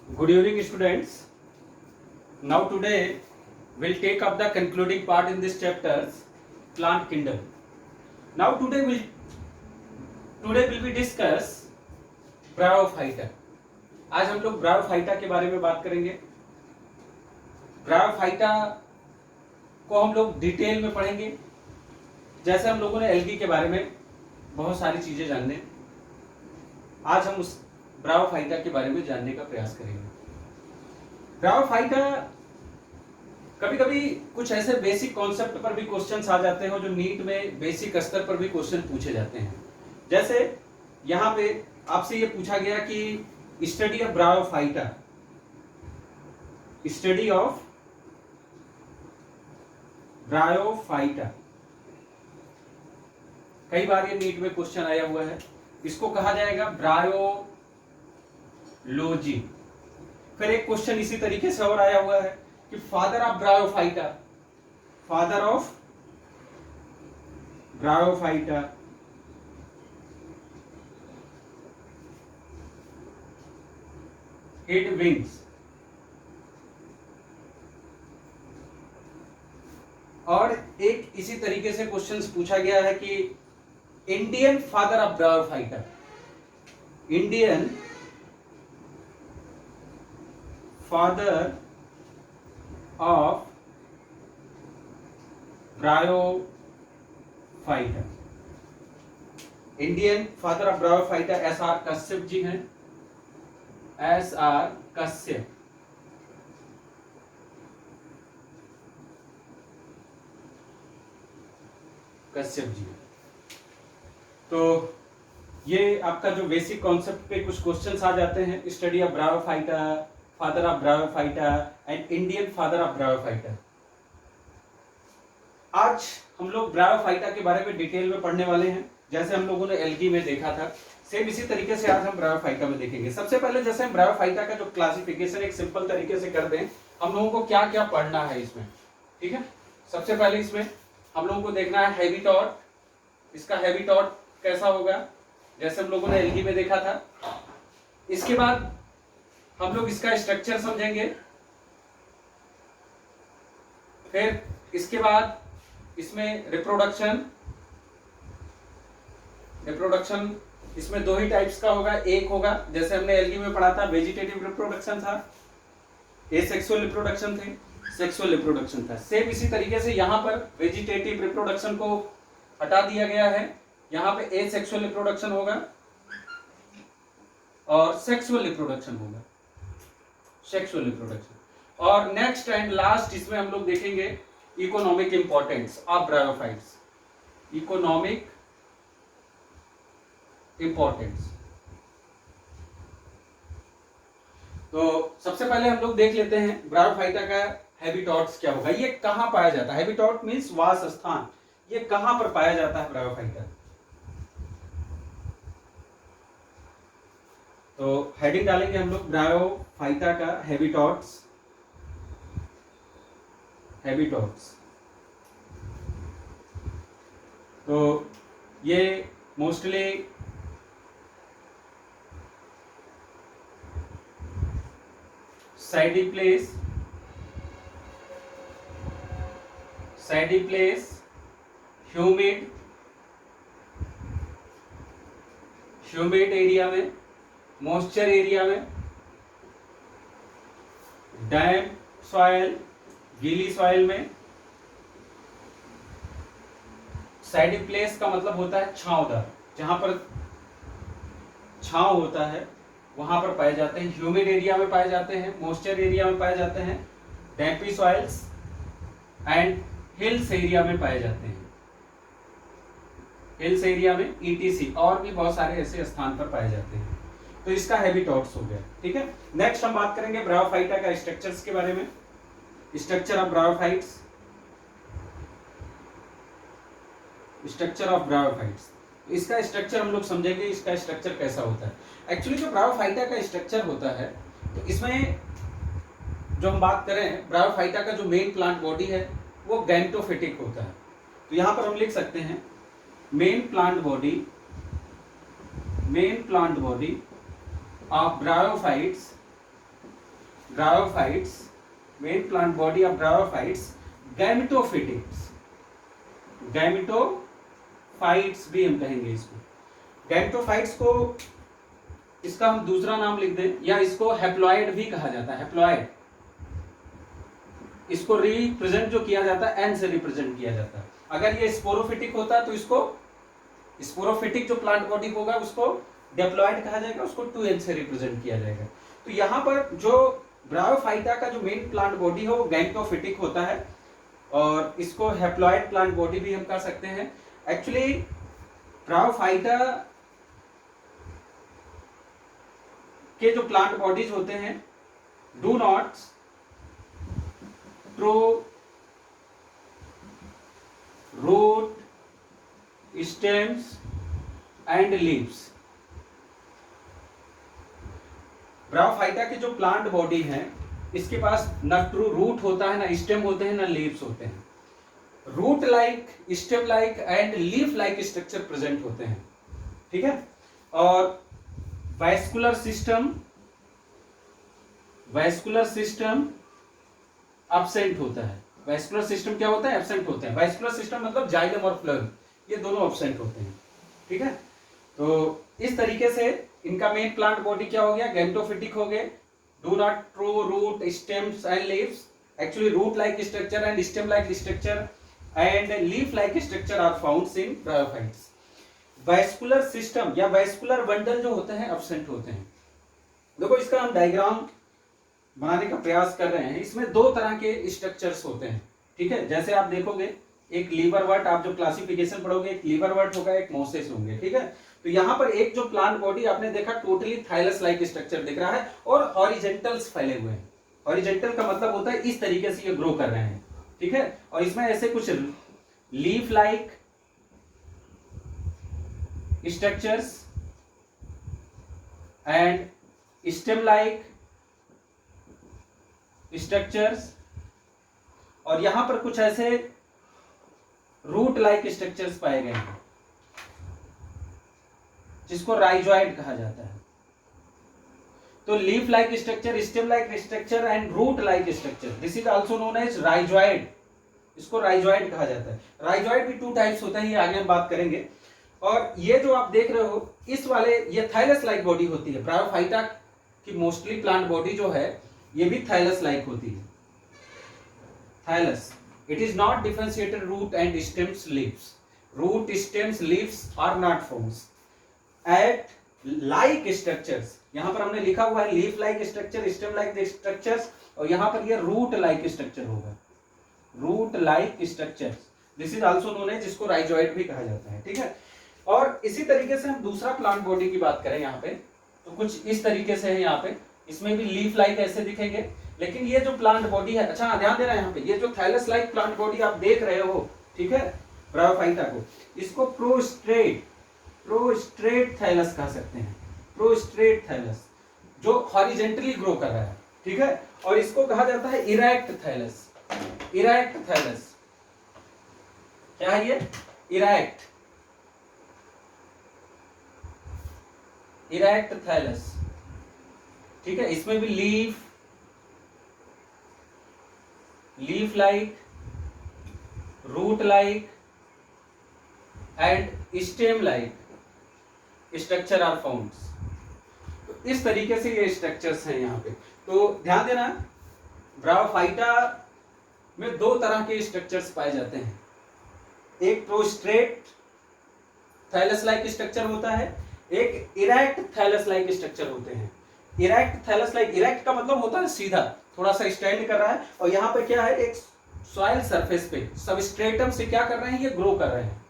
Good evening, students. Now today we'll take up the concluding part in this chapters, plant kingdom. Now today will be discuss bryophyta. आज हम लोग bryophyta के बारे में बात करेंगे. ब्रायोफाइटा को हम लोग डिटेल में पढ़ेंगे. जैसे हम लोगों ने एल्गी के बारे में बहुत सारी चीजें जानने, आज हम उस ब्रायोफाइटा के बारे में जानने का प्रयास करेंगे. ब्रायोफाइटा कभी कभी कुछ ऐसे बेसिक कॉन्सेप्ट पर भी क्वेश्चंस आ जाते हैं जो नीट में बेसिक स्तर पर भी क्वेश्चन पूछे जाते हैं. जैसे यहाँ पे आपसे ये पूछा गया कि study of bryophyta, study of bryophyta, कई बार ये नीट में क्वेश्चन आया हुआ है. इसको कहा जाएगा ब्रायोलॉजी. फिर एक क्वेश्चन इसी तरीके से और आया हुआ है कि father of bryophyta, father of bryophyta, Hedwig's. और एक इसी तरीके से क्वेश्चन पूछा गया है कि Indian father of bryophyta, Indian father of bryophyta. Indian father of bryophyta S R Kashyap ji हैं. S R Kashyap. कश्यप जी. तो ये आपका जो बेसिक कॉन्सेप्ट पे कुछ क्वेश्चंस आ जाते हैं. Study of bryophyta, father of bryophyta and Indian father of bryophyta. आज हम लोग ब्रायोफाइटा के बारे में डिटेल में पढ़ने वाले हैं. जैसे हम लोगों ने एल्गी में देखा था, सेम इसी तरीके से आज हम ब्रायोफाइटा में देखेंगे. सबसे पहले जैसे हम ब्रायोफाइटा का जो क्लासिफिकेशन एक सिंपल तरीके से कर दें, हम लोगों को क्या क्या पढ़ना है इसमें. ठीक है, सबसे पहले इसमें हम लोगों को देखना है हैबिटॉट. इसका हैबिटॉट कैसा होगा, जैसे हम लोगों ने एल्गी में देखा था. इसके बाद हम लोग इसका स्ट्रक्चर समझेंगे. फिर इसके बाद इसमें रिप्रोडक्शन इसमें दो ही टाइप्स का होगा. एक होगा जैसे हमने एल्गी में पढ़ा था, वेजिटेटिव रिप्रोडक्शन था, एसेक्सुअल रिप्रोडक्शन थे, सेक्सुअल रिप्रोडक्शन था. सेम इसी तरीके से यहाँ पर वेजिटेटिव रिप्रोडक्शन को हटा दिया गया है. यहाँ पे एसेक्सुअल रिप्रोडक्शन होगा और सेक्सुअल रिप्रोडक्शन होगा, सेक्सुअल रिप्रोडक्शन. और नेक्स्ट एंड लास्ट इसमें हम लोग देखेंगे economic importance of bryophytes. Economic importance. तो सबसे पहले हम लोग देख लेते हैं ब्रायोफाइटा का हैबिटॉट्स क्या होगा. ये कहां पाया जाता है. हैबिटॉट मींस वास स्थान. ये कहां पर पाया जाता है ब्रायोफाइटा. तो हेडिंग डालेंगे हम लोग ब्रायोफाइटा का हैबिटॉट्स. हैबिटॉट्स. तो ये मोस्टली सैडी प्लेस, ह्यूमिड एरिया में, मॉइस्चर एरिया में, डैम्प सॉइल, गीली सॉइल में. सैडी प्लेस का मतलब होता है छांवदार, जहां पर छांव होता है वहां पर पाए जाते हैं. ह्यूमिड एरिया में पाए जाते हैं, मॉइस्चर एरिया में पाए जाते हैं, डैम्पी सॉइल्स एंड हिल्स एरिया में पाए जाते हैं. हिल्स एरिया में ईटीसी और भी बहुत सारे ऐसे स्थान पर पाए जाते हैं. तो इसका हैबिटॉट्स हो गया. ठीक है, नेक्स्ट हम बात करेंगे ब्रायोफाइटा का स्ट्रक्चर्स के बारे में. Structure of bryophytes, structure of bryophytes. इसका स्ट्रक्चर हम लोग समझेंगे, इसका स्ट्रक्चर कैसा होता है. एक्चुअली जो ब्रायोफाइटा का स्ट्रक्चर होता है, तो इसमें जो हम बात करें, ब्रायोफाइटा का जो मेन प्लांट बॉडी है वो गैंटोफिटिक होता है. तो यहां पर हम लिख सकते हैं main plant body of bryophytes bryophytes, main plant body of bryophytes gametophytics, gametophytes भी हम कहेंगे इसको। गैमेटोफाइट्स को इसका हम दूसरा नाम लिख दें, या इसको हैप्लॉइड भी कहा जाता है, हैप्लॉइड। इसको रिप्रेजेंट जो किया जाता है एन से रिप्रेजेंट किया जाता है। अगर ये स्पोरोफिटिक होता तो इसको स्पोरोफिटिक जो प्लांट बॉडी होगा उसको डिप्लॉइड कहा जाएगा, उसको 2n से रिप्रेजेंट किया जाएगा। तो यहाँ पर जो ब्रायोफाइटा का जो मेन प्लांट बॉडी है वो गैमेटोफिटिक होता है, और इसको हैप्लॉइड प्लांट बॉडी भी हम कह सकते हैं। एक्चुअली ब्रायोफाइटा के जो प्लांट बॉडीज होते हैं do not throw root, stems and leaves. Bryophyta की जो प्लांट बॉडी है इसके पास न ट्रू रूट होता है, ना स्टेम होते हैं, ना लीव्स होते हैं। Root like, stem like and leaf like structure present होते हैं, ठीक है। और वैस्कुलर सिस्टम एब्सेंट होता है। वैस्कुलर सिस्टम क्या होता है? एब्सेंट होता है। वैस्कुलर सिस्टम मतलब जाइलम और फ्लोएम, ये दोनों एब्सेंट होते हैं, ठीक है। तो इस तरीके से इनका मेन प्लांट बॉडी क्या हो गया? गैमेटोफिटिक हो गए। Do not true root, stems and leaves. Actually root like structure and stem like structure and leaf like structure are found in bryophytes. Vascular system या वैस्कुलर बंडल जो होते हैं absent होते हैं। देखो इसका हम डायग्राम बनाने का प्रयास कर रहे हैं। इसमें दो तरह के स्ट्रक्चर्स होते हैं, ठीक है। जैसे आप देखोगे एक लीवर वर्ट, आप जो क्लासिफिकेशन पढ़ोगे एक लीवर वर्ट होगा, एक मोसेस होंगे, ठीक है। तो यहाँ पर एक जो प्लांट बॉडी आपने देखा टोटली थाइलस लाइक स्ट्रक्चर दिख रहा है और हॉरिजेंटल्स फैले हुए हैं। हॉरिजेंटल का मतलब होता है इस तरीके से ये ग्रो कर रहे हैं, ठीक है। और इसमें ऐसे कुछ leaf like structures and stem like structures, और यहां पर कुछ ऐसे रूट लाइक स्ट्रक्चर्स पाए गए हैं जिसको राइजॉइड कहा जाता है। तो leaf like structure, stem like structure and root like structure, this is also known as rhizoid. इसको राइजॉइड कहा जाता है। राइजॉइड भी टू टाइप्स होता है, ये आगे हम बात करेंगे। और ये जो आप देख रहे हो इस वाले, ये थाइलस लाइक बॉडी होती है। ब्रायोफाइटा की मोस्टली प्लांट बॉडी जो है ये भी थाइलस लाइक होती है। Thallus, it is not differentiated root and stems leaves. Root, stems, leaves are not found at like structures. यहां पर हमने लिखा हुआ है leaf like structure, stem like structures, और यहां पर ये रूट लाइक स्ट्रक्चर होगा, root like structures. This is also known as, इसको राइजॉइड भी कहा जाता है, ठीक है। और इसी तरीके से हम दूसरा प्लांट बॉडी की बात करें यहाँ पे, तो कुछ इस तरीके से है यहाँ पे। इसमें भी लीफ लाइक ऐसे दिखेंगे, लेकिन ये जो प्लांट बॉडी है, अच्छा ध्यान देना यहाँ पे, ये जो थाइलस लाइक प्लांट बॉडी आप देख रहे हो, ठीक है, ब्रायोफाइटा को, इसको प्रोस्ट्रेट थाइलस कह सकते हैं। प्रोस्ट्रेट थाइलस जो हॉरिजेंटली ग्रो कर रहा है, ठीक है। और इसको कहा जाता है इरेक्ट थाइलस। इरेक्ट थाइलस क्या है? ये इरेक्ट थाइलस, ठीक है। इसमें भी leaf like, root like and stem like structure are found. तो इस तरीके से ये स्ट्रक्चर्स हैं यहाँ पे। तो ध्यान देना, ब्रायोफाइटा में दो तरह के स्ट्रक्चर्स पाए जाते हैं। एक प्रोस्ट्रेट थाइलस लाइक स्ट्रक्चर होता है, एक इरेक्ट थाइलस लाइक स्ट्रक्चर होते हैं। इरेक्ट थाइलस लाइक, इरेक्ट का मतलब होता है सीधा, थोड़ा सा स्टैंड कर रहा है, और यहाँ पे क्या है, एक सॉइल सरफेस पे सबस्ट्रेटम से क्या कर रहे हैं, ये ग्रो कर रहे हैं,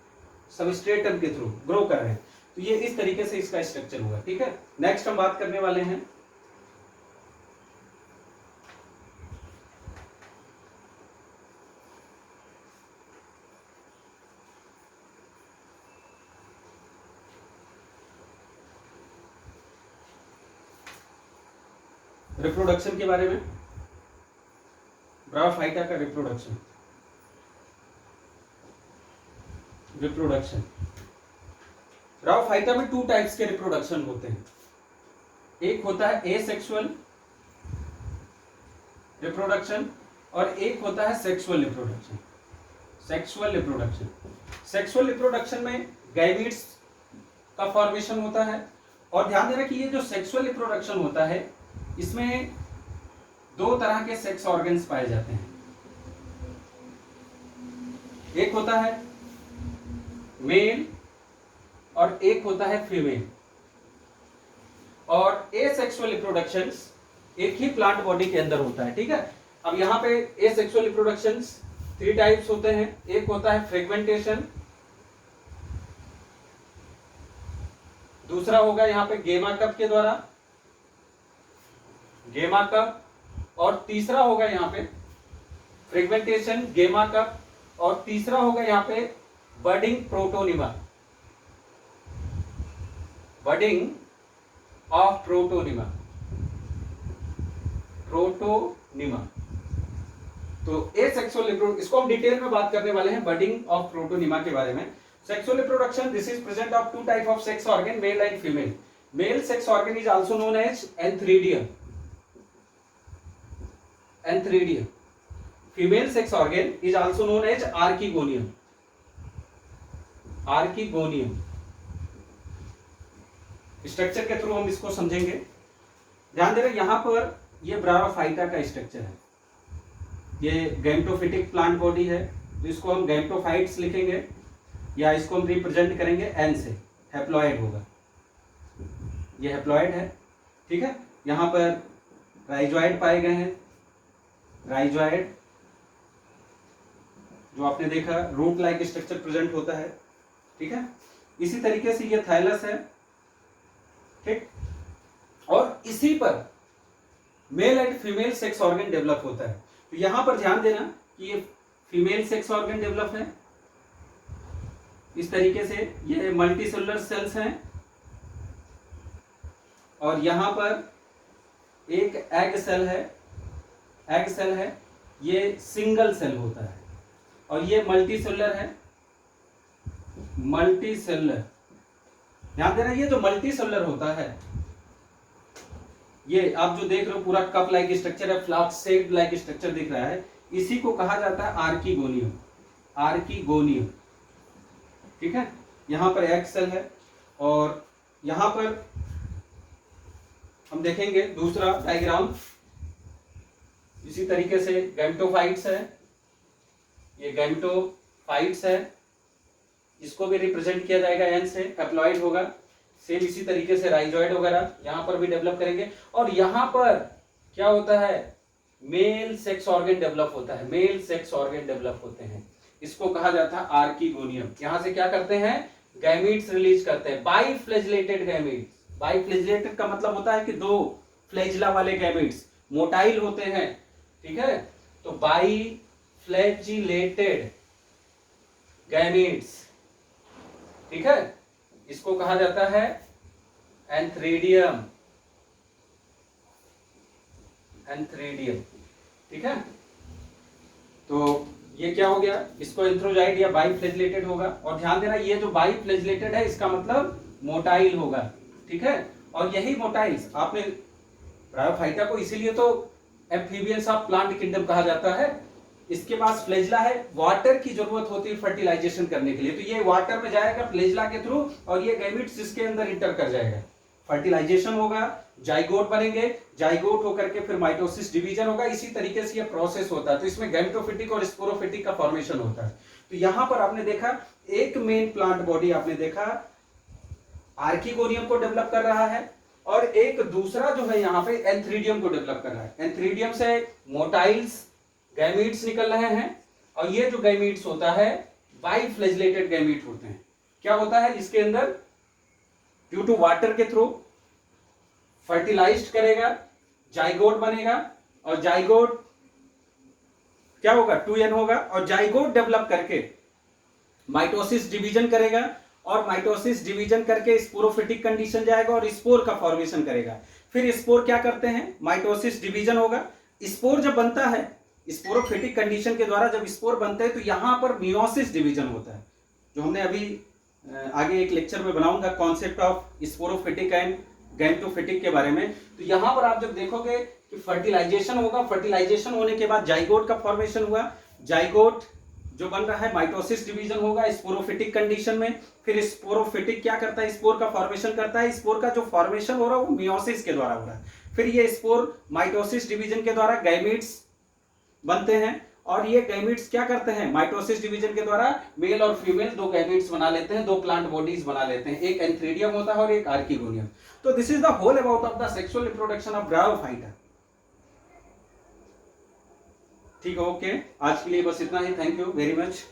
सबस्ट्रेटम के थ्रू ग्रो कर रहे हैं। तो ये इस तरीके से इसका स्ट्रक्चर हुआ, ठीक है। नेक्स्ट हम बात करने वाले हैं रिप्रोडक्शन के बारे में। ब्रायोफाइटा का रिप्रोडक्शन ब्रायोफाइटा में टू टाइप्स के रिप्रोडक्शन होते हैं। एक होता है एसेक्सुअल रिप्रोडक्शन, और एक होता है sexual reproduction. Sexual reproduction, sexual reproduction में गैमीट्स का फॉर्मेशन होता है। और ध्यान देना कि ये जो सेक्सुअल रिप्रोडक्शन होता है इसमें दो तरह के सेक्स ऑर्गन्स पाए जाते हैं। एक होता है मेल और एक होता है फीमेल। और एसेक्सुअल रिप्रोडक्शंस एक ही प्लांट बॉडी के अंदर होता है, ठीक है। अब यहाँ पे एसेक्सुअल रिप्रोडक्शंस 3 टाइप्स होते हैं। एक होता है फ्रेगमेंटेशन, दूसरा होगा यहाँ पे गेमा कप के द्वारा, गेमा कप, और तीसरा होगा यहाँ पे फ्रेगमेंटेशन, गेमा कप, और तीसरा होगा यहाँ पे budding protonema, budding of protonema, protonema. तो एसेक्सुअल रिप्रोडक्शन, इसको हम डिटेल में बात करने वाले हैं बडिंग ऑफ प्रोटोनिमा के बारे में। Sexual reproduction, this is present of 2 type of sex organ, male and female. Male sex organ is also known as antheridium, antheridium. Female sex organ is also known as archegonium, archegonium. Structure के through हम इसको समझेंगे। ध्यान दे रहे यहां पर ये bryophyta का स्ट्रक्चर है, ये गैमेटोफिटिक प्लांट बॉडी है, तो इसको हम गैमेटोफाइट्स लिखेंगे या इसको हम रिप्रेजेंट करेंगे एन से, हैप्लॉइड होगा, ये हैप्लॉइड है, ठीक है। यहां पर राइजॉइड पाए गए हैं, राइजॉइड जो आपने देखा रूट लाइक स्ट्रक्चर प्रेजेंट होता है, ठीक है। इसी तरीके से ये थाइलस है, ठीक। और इसी पर mail and female sex organ develop होता है। तो यहां पर ध्यान देना कि ये फीमेल सेक्स ऑर्गन डेवलप है इस तरीके से, ये मल्टीसेलुलर सेल्स हैं, और यहां पर एक एग सेल है, एग सेल है, ये सिंगल सेल होता है, और ये मल्टीसेलुलर है, मल्टीसेलुलर। ध्यान देना ये जो मल्टीसेलुलर होता है, ये आप जो देख रहे हो पूरा कप लाइक स्ट्रक्चर है, फ्लास्क शेप लाइक स्ट्रक्चर दिख रहा है, इसी को कहा जाता है आर्किगोनियम, आर्किगोनियम, ठीक है। यहां पर एग सेल है, और यहां पर हम देखेंगे दूसरा डायग्राम, इसी तरीके से गैमेटोफाइट्स है, ये गैमेटोफाइट्स है, इसको भी रिप्रेजेंट किया जाएगा एन से, हैप्लॉइड होगा। सेम इसी तरीके से राइजॉइड वगैरह यहां पर भी डेवलप करेंगे। और यहां पर क्या होता है, मेल सेक्स ऑर्गन डेवलप होता है, मेल सेक्स ऑर्गन डेवलप होते हैं, इसको कहा जाता है आर्किगोनियम। यहां से क्या करते हैं, गैमीट्स रिलीज करते हैं, बाइफ्लेजिलेटेड गैमीट्स। बाइफ्लेजिलेटेड का मतलब होता है कि 2 फ्लैजिला वाले गैमीट्स, मोटाइल होते हैं, ठीक है। तो बाइफ्लेजिलेटेड गैमीट्स, ठीक है, इसको कहा जाता है एंथ्रीडियम, एंथ्रीडियम, ठीक है। तो ये क्या हो गया, इसको एंथ्रोजाइड या बाइफ्लेजिलेटेड होगा। और ध्यान देना ये जो बाइफ्लेजिलेटेड है इसका मतलब मोटाइल होगा, ठीक है। और यही मोटाइल्स आपने ब्रायोफाइटा को इसीलिए तो एम्फीबियंस ऑफ प्लांट किंगडम कहा जाता है, इसके पास फ्लेजिला है, वाटर की जरूरत होती है फर्टिलाइजेशन करने के लिए, तो ये वाटर में जाएगा फ्लेजिला के थ्रू, और ये गैमीट्स इसके अंदर इंटर कर जाएगा, फर्टिलाइजेशन होगा, जाइगोट बनेंगे, जाइगोट होकर के फिर माइटोसिस डिवीजन होगा। इसी तरीके से ये प्रोसेस होता है। तो इसमें गैमेटोफिटिक और स्पोरोफिटिक का फॉर्मेशन होता है। तो यहां पर आपने देखा एक मेन प्लांट बॉडी आपने देखा आर्किगोनियम को डेवलप कर रहा है, और एक दूसरा जो है यहाँ पे एंथ्रीडियम को डेवलप कर रहा है। एंथ्रीडियम से मोटाइल्स गैमीट्स निकल रहे हैं, और ये जो गैमीट्स होता है बाइफ्लेजिलेटेड गैमीट होते हैं। क्या होता है इसके अंदर, ड्यू टू वाटर के थ्रू फर्टिलाइज्ड करेगा, जाइगोट बनेगा, और जाइगोट क्या होगा 2n होगा, और जाइगोट डेवलप करके माइटोसिस डिवीजन करेगा, और माइटोसिस डिवीजन करके स्पोरोफिटिक कंडीशन जाएगा और स्पोर का फॉर्मेशन करेगा। फिर स्पोर क्या करते हैं, माइटोसिस डिवीजन होगा, स्पोर जब बनता है स्पोरोफिटिक कंडीशन के द्वारा, जब स्पोर बनते हैं तो यहां पर मियोसिस डिवीजन होता है, जो हमने अभी आगे एक लेक्चर में बनाऊंगा, concept of sporophytic and gametophytic के बारे में। तो यहाँ पर आप जब देखोगे कि फर्टिलाइजेशन होगा, फर्टिलाइजेशन होने के बाद जाइगोट का फॉर्मेशन हुआ, जाइगोट जो बन रहा है माइटोसिस डिवीजन होगा स्पोरोफिटिक कंडीशन में। फिर स्पोरोफिटिक क्या करता है, स्पोर का फॉर्मेशन करता है। स्पोर का जो फॉर्मेशन हो रहा है वो मियोसिस के द्वारा हो रहा है। फिर ये स्पोर माइटोसिस डिवीजन के द्वारा गैमीट्स बनते हैं, और ये गैमीट्स क्या करते हैं, माइटोसिस डिवीजन के द्वारा मेल और फीमेल दो गैमीट्स बना लेते हैं, दो प्लांट बॉडीज बना लेते हैं, एक एंथ्रीडियम होता है और एक आर्किगोनियम। तो this is the whole about of the sexual reproduction of bryophyta. ठीक है, ओके, आज के लिए बस इतना ही। Thank you very much.